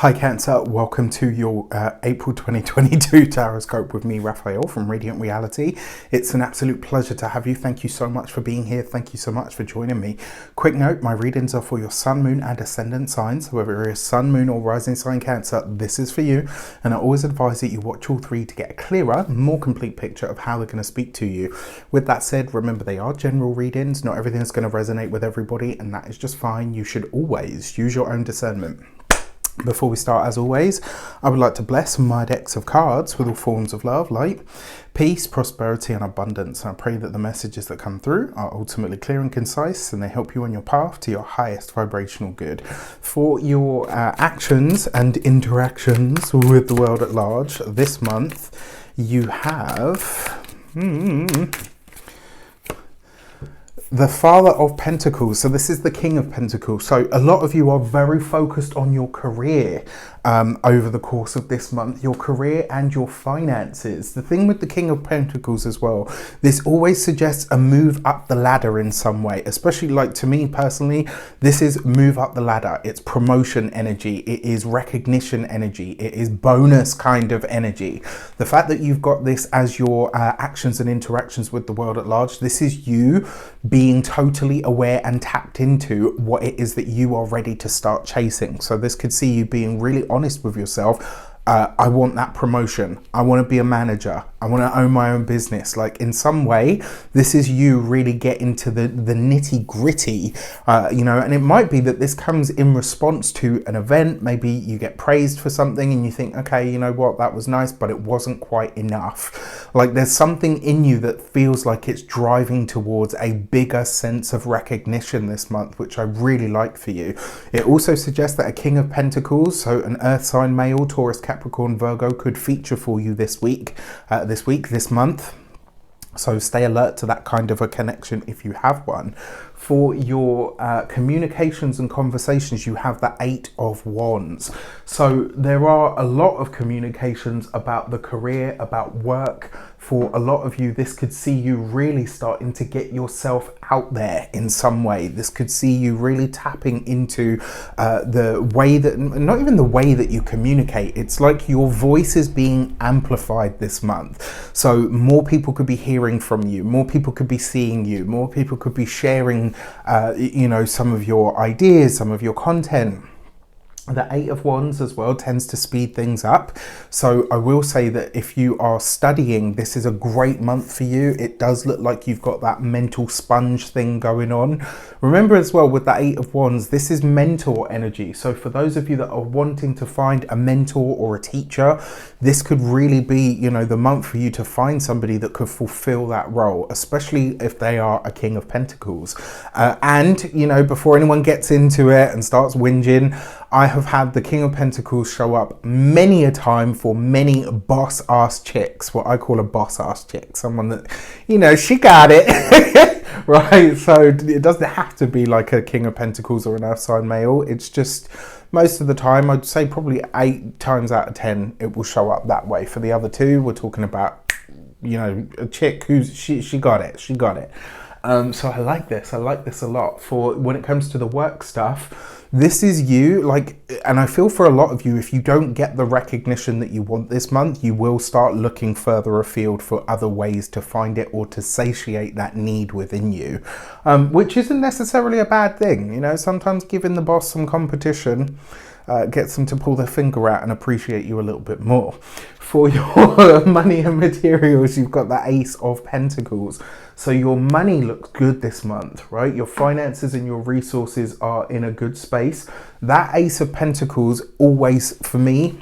Hi Cancer, welcome to your April 2022 Taroscope with me, Raphael from Reydiant Reality. It's an absolute pleasure to have you. Thank you so much for being here. Thank you so much for joining me. Quick note, my readings are for your sun, moon and ascendant signs. So whether you're a sun, moon or rising sign Cancer, this is for you. And I always advise that you watch all three to get a clearer, more complete picture of how they're going to speak to you. With that said, remember they are general readings. Not everything is going to resonate with everybody, and that is just fine. You should always use your own discernment. Before we start, as always, I would like to bless my decks of cards with all forms of love, light, peace, prosperity and abundance. And I pray that the messages that come through are ultimately clear and concise and they help you on your path to your highest vibrational good. For your actions and interactions with the world at large this month, you have... the Father of Pentacles. So this is the King of Pentacles. So a lot of you are very focused on your career over the course of this month, your career and your finances. The thing with the King of Pentacles as well, this always suggests a move up the ladder in some way, especially like to me personally, this is move up the ladder. It's promotion energy. It is recognition energy. It is bonus kind of energy. The fact that you've got this as your actions and interactions with the world at large, this is you being totally aware and tapped into what it is that you are ready to start chasing. So this could see you being really honest with yourself. I want that promotion. I want to be a manager. I want to own my own business. Like in some way, this is you really get into the nitty gritty, you know, and it might be that this comes in response to an event. Maybe you get praised for something and you think, okay, you know what, that was nice, but it wasn't quite enough. Like there's something in you that feels like it's driving towards a bigger sense of recognition this month, which I really like for you. It also suggests that a King of Pentacles, so an earth sign male, Taurus, Capricorn, Virgo, could feature for you this month. So stay alert to that kind of a connection if you have one. For your communications and conversations, you have the Eight of Wands. So there are a lot of communications about the career, about work. For a lot of you, this could see you really starting to get yourself out there in some way. This could see you really tapping into the way that, not even the way that you communicate, it's like your voice is being amplified this month. So more people could be hearing from you, more people could be seeing you, more people could be sharing you know, some of your ideas, some of your content. The Eight of Wands as well tends to speed things up. So I will say that if you are studying, this is a great month for you. It does look like you've got that mental sponge thing going on. Remember as well with the Eight of Wands, this is mentor energy. So for those of you that are wanting to find a mentor or a teacher, this could really be, you know, the month for you to find somebody that could fulfill that role, especially if they are a King of Pentacles. And, you know, before anyone gets into it and starts whinging, I have had the King of Pentacles show up many a time for many boss-ass chicks, what I call a boss-ass chick, someone that, you know, she got it, right? So it doesn't have to be like a King of Pentacles or an earth sign male. It's just most of the time, I'd say probably 8 times out of 10, it will show up that way. For the other two, we're talking about, you know, a chick who's, she got it, she got it. So I like this a lot. For when it comes to the work stuff, this is you, like, and I feel for a lot of you, if you don't get the recognition that you want this month, you will start looking further afield for other ways to find it or to satiate that need within you, which isn't necessarily a bad thing. You know, sometimes giving the boss some competition gets them to pull their finger out and appreciate you a little bit more. For your money and materials, you've got the Ace of Pentacles. So your money looks good this month, right? Your finances and your resources are in a good space. That Ace of Pentacles always, for me,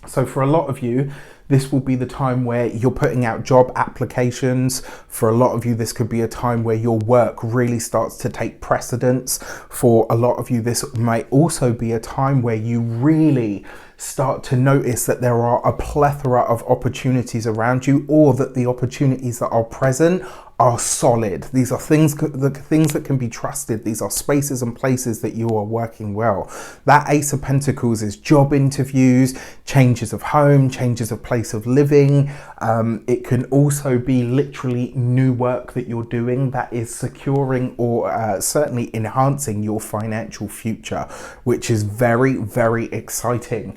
so for a lot of you, this will be the time where you're putting out job applications. For a lot of you, this could be a time where your work really starts to take precedence. For a lot of you, this might also be a time where you really start to notice that there are a plethora of opportunities around you, or that the opportunities that are present are solid. These are things that can be trusted. These are spaces and places that you are working well. That Ace of Pentacles is job interviews, changes of home, changes of place of living. It can also be literally new work that you're doing that is securing or certainly enhancing your financial future, which is very, very exciting.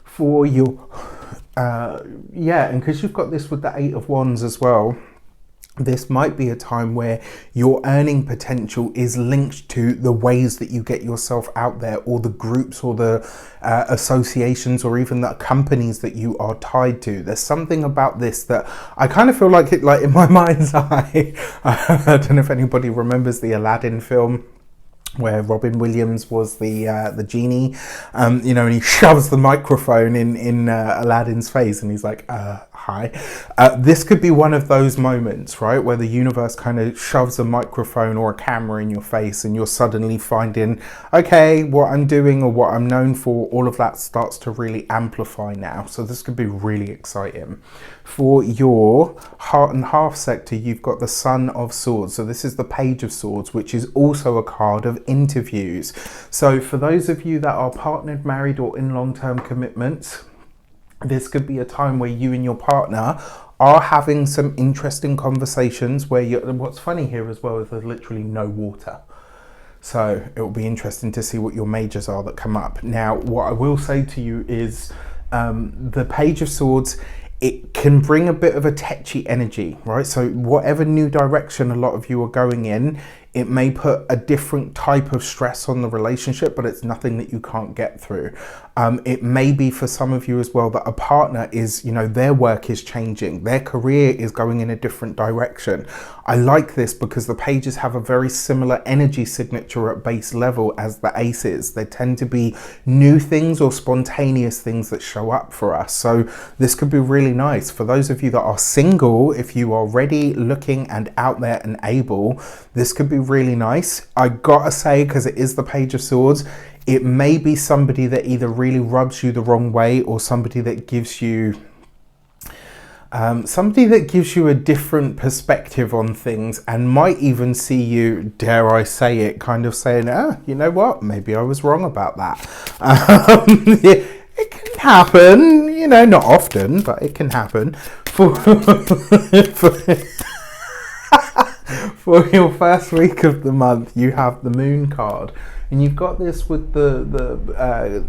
For your and because you've got this with the Eight of Wands as well, this might be a time where your earning potential is linked to the ways that you get yourself out there, or the groups or the associations or even the companies that you are tied to. There's something about this that I kind of feel like it, like in my mind's eye. I don't know if anybody remembers the Aladdin film, where Robin Williams was the genie, and he shoves the microphone in Aladdin's face, and he's like, hi. This could be one of those moments, right, where the universe kind of shoves a microphone or a camera in your face, and you're suddenly finding, okay, what I'm doing or what I'm known for, all of that starts to really amplify now. So this could be really exciting. For your heart and half sector, you've got the Son of Swords. So this is the Page of Swords, which is also a card of interviews. So for those of you that are partnered, married, or in long-term commitments, this could be a time where you and your partner are having some interesting conversations where what's funny here as well is there's literally no water. So it will be interesting to see what your majors are that come up. Now, what I will say to you is the Page of Swords, it can bring a bit of a tetchy energy, right? So whatever new direction a lot of you are going in, it may put a different type of stress on the relationship, but it's nothing that you can't get through. It may be for some of you as well that a partner is, their work is changing. Their career is going in a different direction. I like this because the pages have a very similar energy signature at base level as the aces. They tend to be new things or spontaneous things that show up for us. So this could be really nice. For those of you that are single, if you are ready, looking and out there and able, this could be really nice. I gotta say, because it is the Page of Swords, it may be somebody that either really rubs you the wrong way, or somebody that gives you a different perspective on things, and might even see you, dare I say it, kind of saying, you know what, maybe I was wrong about that. It can happen, not often, but it can happen. For your first week of the month, you have the Moon card, and you've got this with the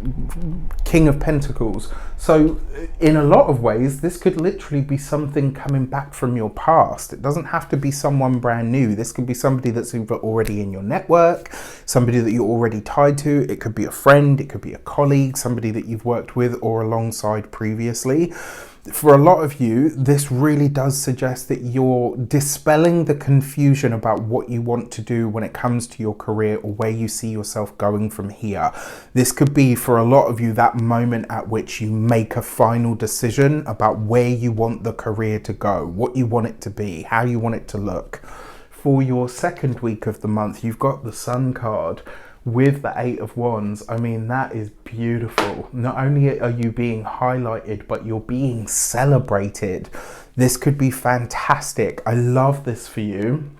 King of Pentacles. So in a lot of ways, this could literally be something coming back from your past. It doesn't have to be someone brand new. This could be somebody that's either already in your network, somebody that you're already tied to. It could be a friend, it could be a colleague, somebody that you've worked with or alongside previously. For a lot of you, this really does suggest that you're dispelling the confusion about what you want to do when it comes to your career, or where you see yourself going from here. This could be, for a lot of you, that moment at which you make a final decision about where you want the career to go, what you want it to be, how you want it to look. For your second week of the month, you've got the Sun card with the Eight of Wands. I mean, that is beautiful. Not only are you being highlighted, but you're being celebrated. This could be fantastic. I love this for you.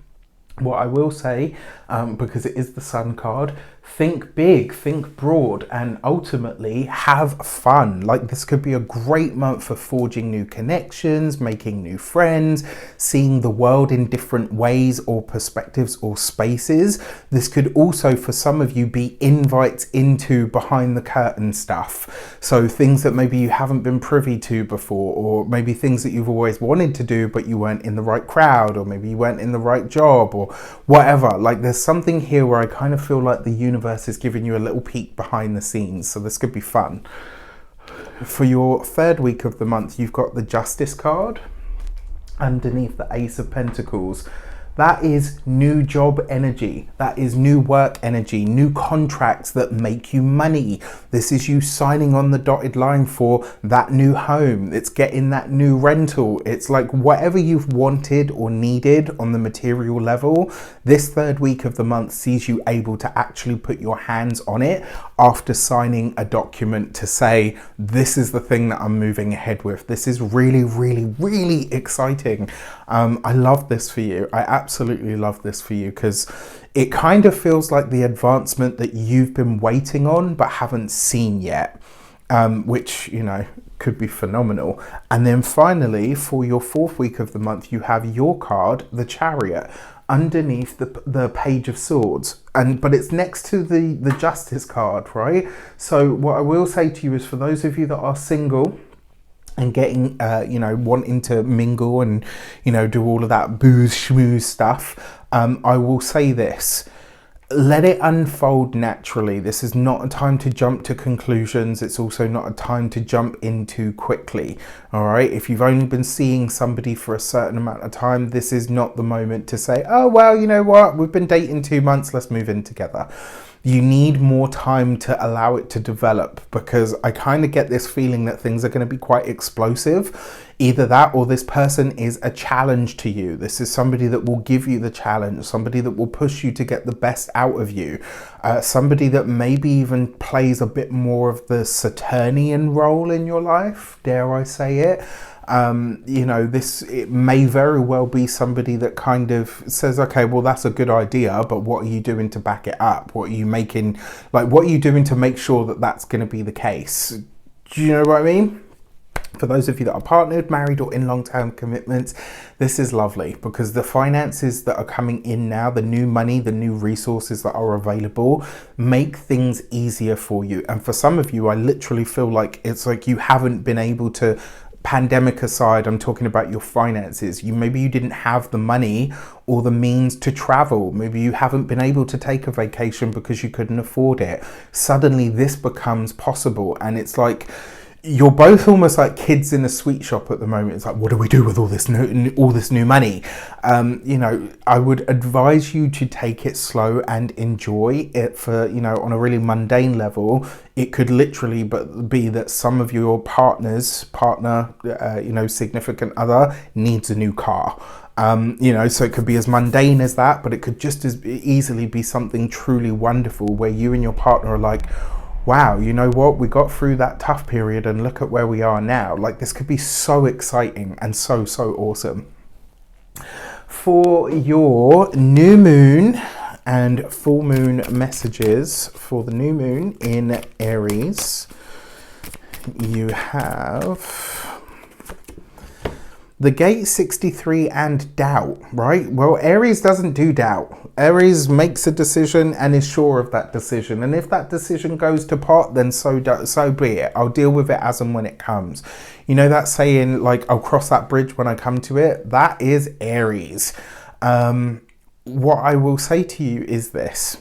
What I will say, because it is the Sun card, think big, think broad, and ultimately have fun. Like, this could be a great month for forging new connections, making new friends, seeing the world in different ways or perspectives or spaces. This could also, for some of you, be invites into behind the curtain stuff. So things that maybe you haven't been privy to before, or maybe things that you've always wanted to do, but you weren't in the right crowd, or maybe you weren't in the right job, or whatever. Like, there's something here where I kind of feel like the universe is giving you a little peek behind the scenes, so this could be fun. For your third week of the month, you've got the Justice card underneath the Ace of Pentacles. That is new job energy. That is new work energy, new contracts that make you money. This is you signing on the dotted line for that new home. It's getting that new rental. It's like whatever you've wanted or needed on the material level, this third week of the month sees you able to actually put your hands on it after signing a document to say, this is the thing that I'm moving ahead with. This is really, really, really exciting. I love this for you. I absolutely love this for you, because it kind of feels like the advancement that you've been waiting on but haven't seen yet, which, you know, could be phenomenal. And then finally, for your 4th week of the month, you have your card, the Chariot, underneath the Page of Swords, but it's next to the Justice card, right? So what I will say to you is, for those of you that are single and getting you know, wanting to mingle and, you know, do all of that booze schmooze stuff, I will say this: let it unfold naturally. This is not a time to jump to conclusions. It's also not a time to jump in too quickly. All right. If you've only been seeing somebody for a certain amount of time, this is not the moment to say, oh, well, you know what? We've been dating 2 months. Let's move in together. You need more time to allow it to develop, because I kind of get this feeling that things are going to be quite explosive. Either that, or this person is a challenge to you. This is somebody that will give you the challenge, somebody that will push you to get the best out of you, somebody that maybe even plays a bit more of the Saturnian role in your life, dare I say it. You know, it may very well be somebody that kind of says, okay, well, that's a good idea, but what are you doing to back it up? What are you making, like, what are you doing to make sure that that's going to be the case? Do you know what I mean? For those of you that are partnered, married, or in long-term commitments, this is lovely, because the finances that are coming in now, the new money, the new resources that are available, make things easier for you. And for some of you, I literally feel like it's like you haven't been able to, pandemic aside, I'm talking about your finances. Maybe you didn't have the money or the means to travel. Maybe you haven't been able to take a vacation because you couldn't afford it. Suddenly this becomes possible, and it's like you're both almost like kids in a sweet shop at the moment. It's like, what do we do with all this new money? You know, I would advise you to take it slow and enjoy it. For, you know, on a really mundane level, it could literally be that some of your partner, you know, significant other needs a new car. You know, so it could be as mundane as that, but it could just as easily be something truly wonderful, where you and your partner are like, wow, you know what, we got through that tough period and look at where we are now. Like, this could be so exciting and so awesome. For your new moon and full moon messages for the new moon in Aries, you have the Gate 63 and doubt, right? Well, Aries doesn't do doubt. Aries makes a decision and is sure of that decision. And if that decision goes to pot, then so be it. I'll deal with it as and when it comes. You know that saying, like, I'll cross that bridge when I come to it? That is Aries. What I will say to you is this.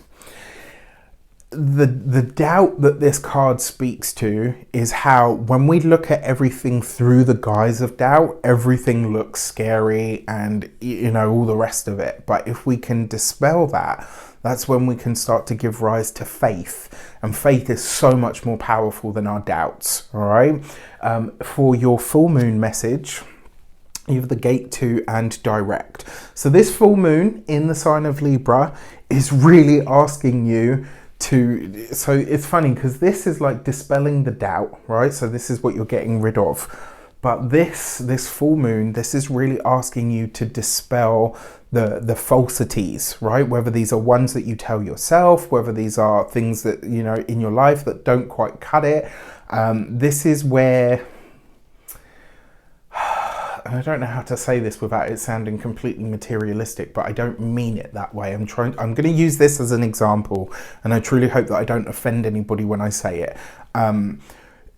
The doubt that this card speaks to is how, when we look at everything through the guise of doubt, everything looks scary and, you know, all the rest of it. But if we can dispel that, that's when we can start to give rise to faith. And faith is so much more powerful than our doubts. All right. For your full moon message, you have the Gate 2 and direct. So this full moon in the sign of Libra is really asking you so it's funny, because this is like dispelling the doubt, right? So this is what you're getting rid of. But this full moon, this is really asking you to dispel the falsities, right? Whether these are ones that you tell yourself, whether these are things that, you know, in your life that don't quite cut it. This is where, I don't know how to say this without it sounding completely materialistic, but I don't mean it that way. I'm going to use this as an example, and I truly hope that I don't offend anybody when I say it.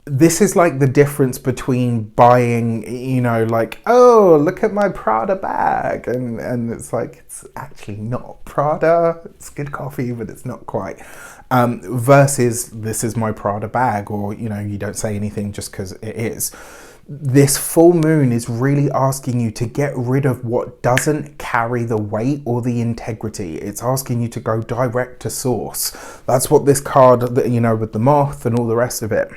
This is like the difference between buying, you know, like, oh, look at my Prada bag. And it's like, it's actually not Prada. It's good coffee, but it's not quite. Versus, this is my Prada bag, or, you know, you don't say anything just because it is. This full moon is really asking you to get rid of what doesn't carry the weight or the integrity. It's asking you to go direct to source. That's what this card, you know, with the moth and all the rest of it.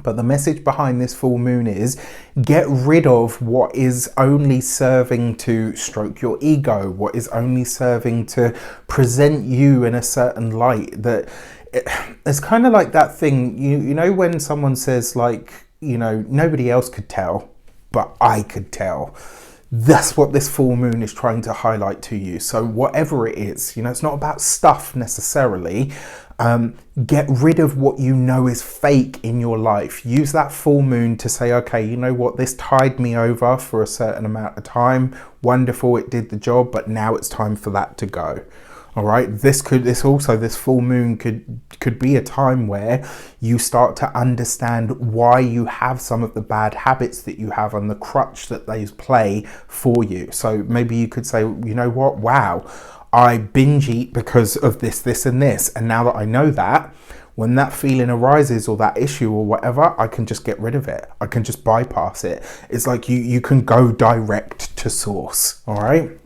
But the message behind this full moon is get rid of what is only serving to stroke your ego, what is only serving to present you in a certain light. That it's kind of like that thing, you know, when someone says, like, you know, nobody else could tell, but I could tell. That's what this full moon is trying to highlight to you. So whatever it is, you know, it's not about stuff necessarily. Get rid of what you know is fake in your life. Use that full moon to say, okay, you know what, this tied me over for a certain amount of time. Wonderful, it did the job, but now it's time for that to go. All right, this full moon could be a time where you start to understand why you have some of the bad habits that you have and the crutch that they play for you. So maybe you could say, you know what, wow, I binge eat because of this, and this. And now that I know that, when that feeling arises or that issue or whatever, I can just get rid of it. I can just bypass it. It's like you can go direct to source. All right.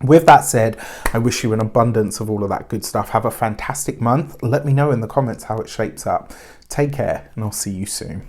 With that said, I wish you an abundance of all of that good stuff. Have a fantastic month. Let me know in the comments how it shapes up. Take care, and I'll see you soon.